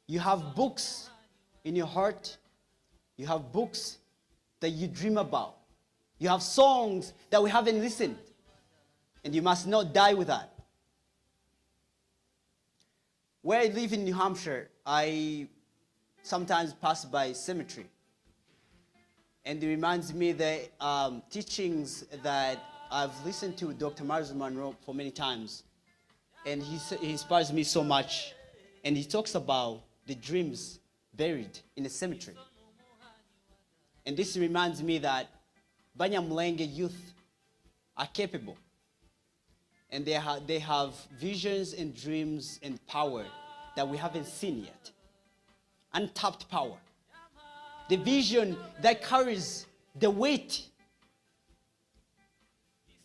You have books in your heart. You have books that you dream about. You have songs that we haven't listened. And you must not die with that. Where I live in New Hampshire, I sometimes pass by cemetery. And it reminds me the teachings that I've listened to Dr. Miles Monroe for many times. And he inspires me so much. And he talks about the dreams buried in a cemetery. And this reminds me that Banyamulenge youth are capable. And they have visions and dreams and power that we haven't seen yet. Untapped power. The vision that carries the weight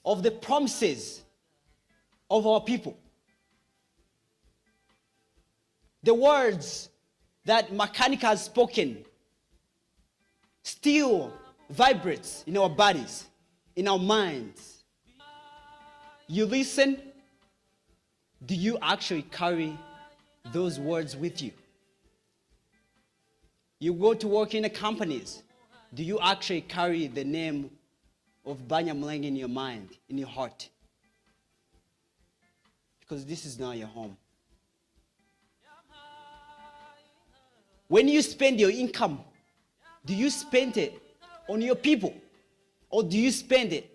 of the promises of our people. The words that Makanika has spoken still vibrates in our bodies, in our minds. You listen, do you actually carry those words with you? You go to work in the companies, do you actually carry the name of Banyamulenge in your mind, in your heart? Because this is not your home. When you spend your income, do you spend it on your people? Or do you spend it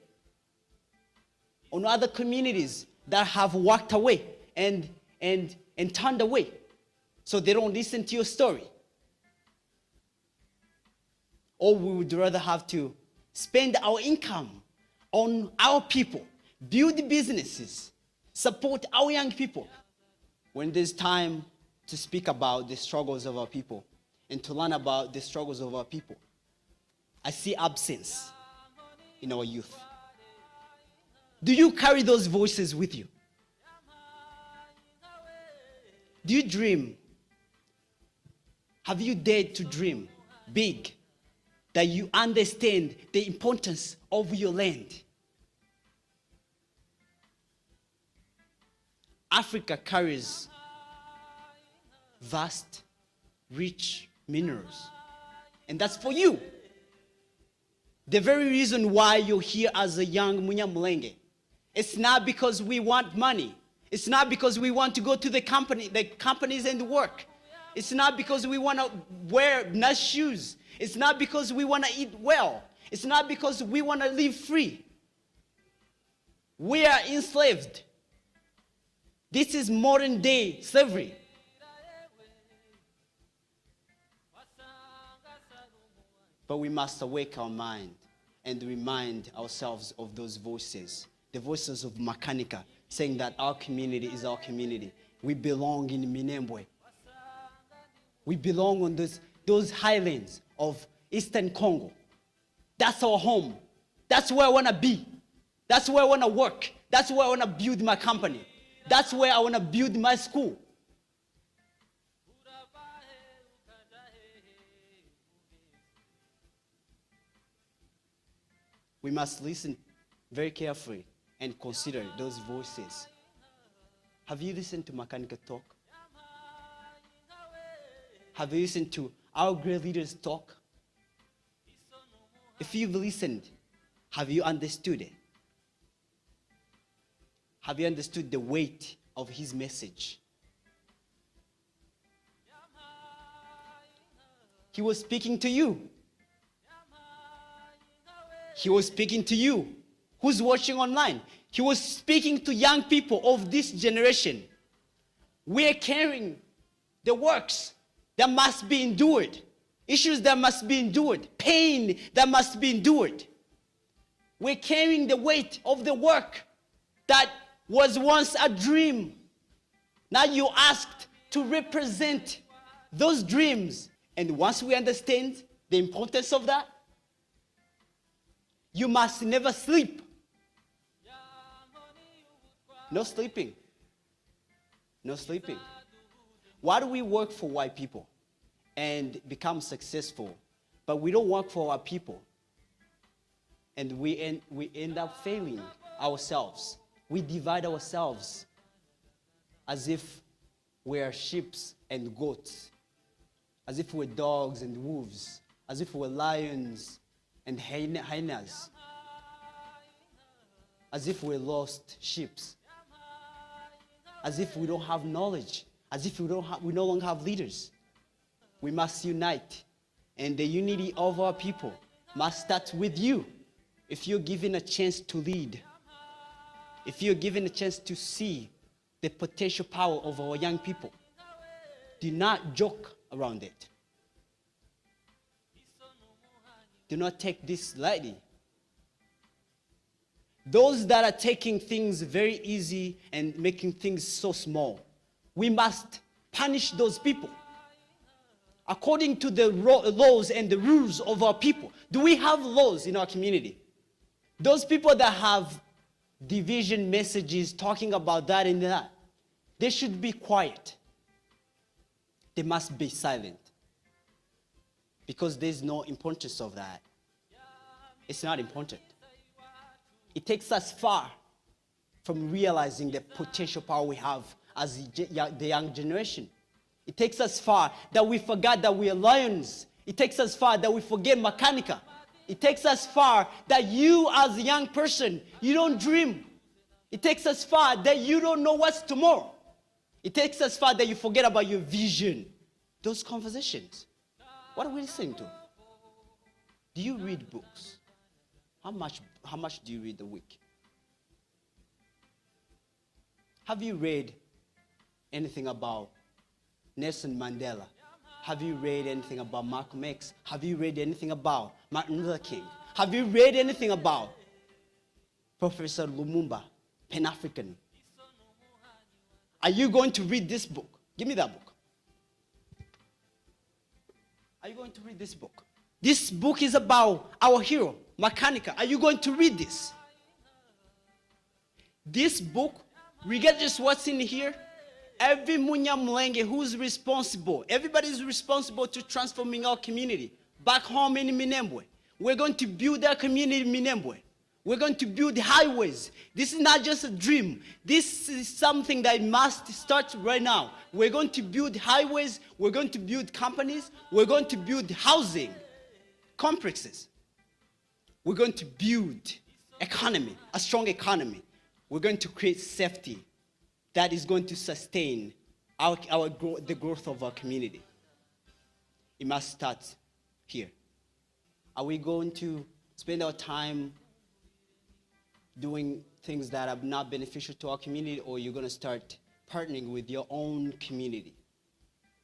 on other communities that have walked away and turned away so they don't listen to your story? Or we would rather have to spend our income on our people, build businesses, support our young people, when there's time to speak about the struggles of our people and to learn about the struggles of our people. I see absence in our youth. Do you carry those voices with you? Do you dream? Have you dared to dream big, that you understand the importance of your land? Africa carries vast, rich minerals. And that's for you. The very reason why you're here as a young Munyamulenge. It's not because we want money. It's not because we want to go to the companies and work. It's not because we want to wear nice shoes. It's not because we want to eat well. It's not because we want to live free. We are enslaved. This is modern day slavery. But we must awake our mind and remind ourselves of those voices. The voices of Makanika, saying that our community is our community. We belong in Minembwe. We belong on those highlands of Eastern Congo. That's our home. That's where I want to be. That's where I want to work. That's where I want to build my company. That's where I want to build my school. We must listen very carefully and consider those voices. Have you listened to Makanika talk? Have you listened to our great leaders talk? If you've listened, have you understood it? Have you understood the weight of his message? He was speaking to you. He was speaking to you who's watching online. He was speaking to young people of this generation. We are carrying the works that must be endured, issues that must be endured, pain that must be endured. We're carrying the weight of the work that was once a dream. Now you're asked to represent those dreams. And once we understand the importance of that, you must never sleep. No sleeping. No sleeping. Why do we work for white people and become successful, but we don't work for our people? And we end up failing ourselves. We divide ourselves as if we are sheep and goats as if we're dogs and wolves, as if we're lions and hyenas, as if we're lost sheep, as if we don't have knowledge, as if we no longer have leaders. We must unite, and the unity of our people must start with you. If you're given a chance to lead, if you're given a chance to see the potential power of our young people, do not joke around it. Do not take this lightly. Those that are taking things very easy and making things so small, we must punish those people according to the laws and the rules of our people. Do we have laws in our community? Those people that have division messages talking about that and that, they should be quiet. They must be silent. Because there's no importance of that. It's not important. It takes us far from realizing the potential power we have as the young generation. It takes us far that we forgot that we are lions. It takes us far that we forget Makanika. It takes us far that you as a young person, you don't dream. It takes us far that you don't know what's tomorrow. It takes us far that you forget about your vision. Those conversations. What are we listening to? Do you read books? How much do you read a week? Have you read anything about Nelson Mandela? Have you read anything about Malcolm X? Have you read anything about Martin Luther King? Have you read anything about Professor Lumumba, Pan-African? Are you going to read this book? Give me that book. Are you going to read this book? This book is about our hero, Makanika. Are you going to read this? This book, regardless what's in here, every Munyamulenge who's responsible, everybody is responsible to transforming our community. Back home in Minembwe, we're going to build our community in Minembwe. We're going to build highways. This is not just a dream. This is something that must start right now. We're going to build highways. We're going to build companies. We're going to build housing complexes. We're going to build economy, a strong economy. We're going to create safety that is going to sustain the growth of our community. It must start here. Are we going to spend our time doing things that are not beneficial to our community, or you're going to start partnering with your own community,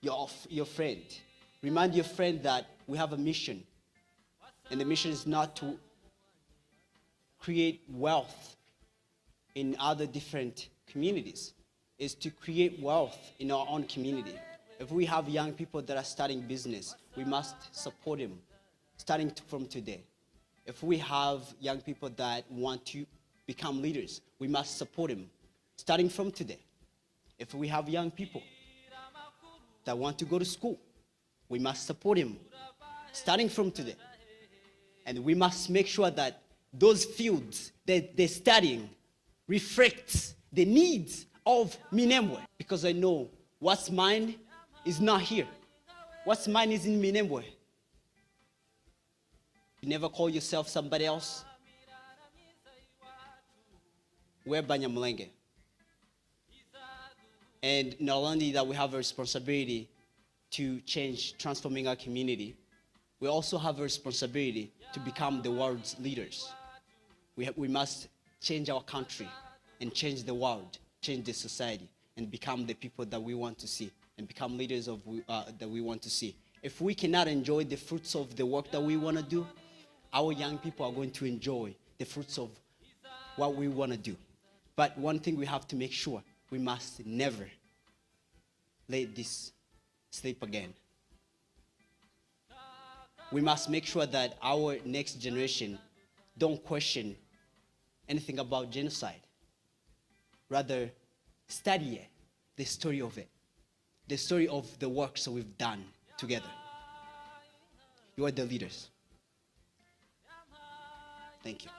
your friend? Remind your friend that we have a mission, and the mission is not to create wealth in other different communities. It's to create wealth in our own community. If we have young people that are starting business, we must support them, starting from today. If we have young people that want to become leaders, we must support them, starting from today. If we have young people that want to go to school, we must support them, starting from today. And we must make sure that those fields that they're studying reflects the needs of Minembwe. Because I know what's mine is not here. What's mine is in Minembwe. You never call yourself somebody else. We're Banyamulenge. And not only that we have a responsibility to change, transforming our community, we also have a responsibility to become the world's leaders. We must change our country and change the world, change the society, and become the people that we want to see, and become leaders that we want to see. If we cannot enjoy the fruits of the work that we want to do, our young people are going to enjoy the fruits of what we want to do. But one thing we have to make sure, we must never let this slip again. We must make sure that our next generation don't question anything about genocide. Rather, study it, the story of it, the story of the works that we've done together. You are the leaders. Thank you.